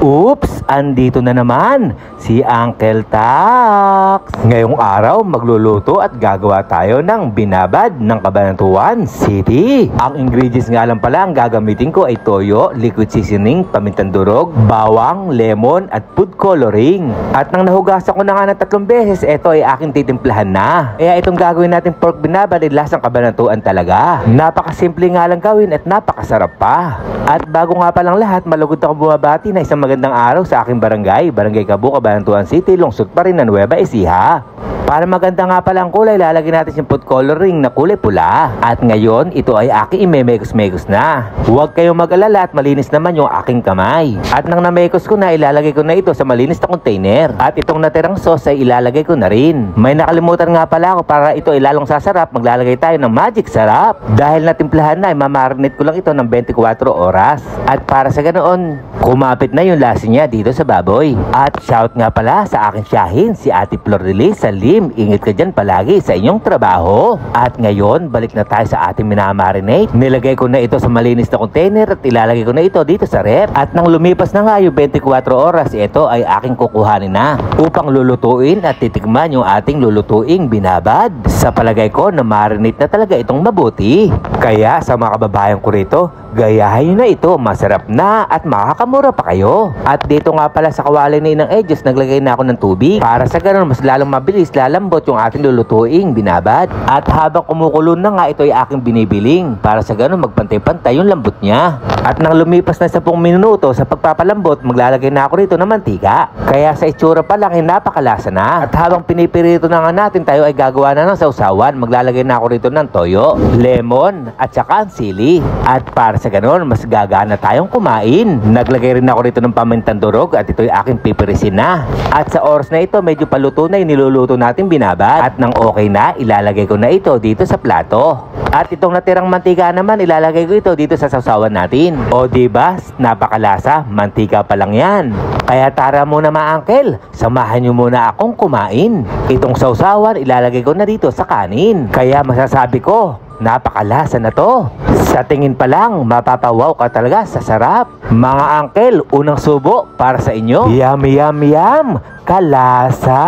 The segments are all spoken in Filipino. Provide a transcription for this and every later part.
Oops! Andito na naman si Uncle Tax. Ngayong araw magluluto at gagawa tayo ng binabad ng Cabanatuan City. Ang ingredients nga lang pala ang gagamitin ko ay toyo, liquid seasoning, pamintang durog, bawang, lemon at food coloring. At nang nahugasan ko na nga ng 3 beses, ito ay aking titimplahan na. Kaya itong gagawin natin pork binabad ay lasang Cabanatuan talaga. Napakasimple nga lang gawin at napakasarap pa. At bago nga palang lahat, malugod ako bumabati na isang magandang araw sa aking barangay, Barangay Cabu, Cabanatuan City, lungsod pa rin ng Nueva Ecija. Para maganda nga pala ang kulay, lalagyan natin yung food coloring na kulay pula. At ngayon, ito ay aking imemekos-mekos na. Huwag kayong mag-alala at malinis naman yung aking kamay. At nang namekos ko na, ilalagay ko na ito sa malinis na container. At itong natirang sauce ay ilalagay ko na rin. May nakalimutan nga pala ako, para ito ay lalong sasarap, maglalagay tayo ng magic sarap. Dahil natimplahan na, mamarinate ko lang ito ng 24 oras. At para sa ganoon, kumapit na yung lasa niya dito sa baboy. At shout nga pala sa aking tiyahin, si Ate Flor Release Salim. Ingit ka dyan palagi sa inyong trabaho. At ngayon, balik na tayo sa ating minamarinate. Nilagay ko na ito sa malinis na container at ilalagay ko na ito dito sa rep. At nang lumipas na nga yung 24 oras, ito ay aking kukuhanin na upang lulutuin at titikman yung ating lulutuing binabad. Sa palagay ko na marinate na talaga itong mabuti. Kaya sa mga kababayan ko rito, gayahin na ito, masarap na at makakamura pa kayo. At dito nga pala sa kawali ni Inang Edges, naglagay na ako ng tubig para sa ganun mas lalong mabilis, lalambot yung ating lulutuing binabad. At habang kumukulo na nga, ito ay aking binibiling para sa ganun magpantay-pantay yung lambot niya. At nang lumipas na 10 minuto sa pagpapalambot, maglalagay na ako rito ng mantika. Kaya sa itsura pa lang ay napakalasa na. At habang pinipirito na nga natin, tayo ay gagawa na ng sausawan. Maglalagay na ako rito ng toyo, lemon at saka ang sili. At para sa ganun, mas gagana tayong kumain. Naglagay rin ako rito ng pamintang durog at ito'y aking pipirisin na. At sa oras na ito, medyo paluto na yung niluluto natin binabad. At nang okay na, ilalagay ko na ito dito sa plato. At itong natirang mantika naman, ilalagay ko ito dito sa sausawan natin. O diba, napakalasa, mantika pa lang yan. Kaya tara muna mga uncle, samahan nyo muna akong kumain. Itong sausawan, ilalagay ko na dito sa kanin. Kaya masasabi ko, napakalasa na to. Sa tingin pa lang, mapapawaw ka talaga sa sarap. Mga uncle, unang subo para sa inyo. Yum, yum, yum! Kalasa!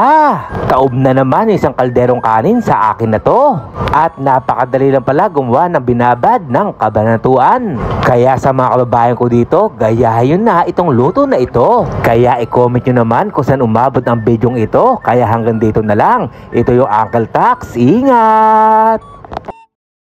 Taob na naman isang kalderong kanin sa akin na to. At napakadali lang pala gumawa ng binabad ng Cabanatuan. Kaya sa mga kababayan ko dito, gayahin na itong luto na ito. Kaya i-comment nyo naman kung saan umabot ang bidyong ito. Kaya hanggang dito na lang. Ito yung Uncle Tax. Ingat!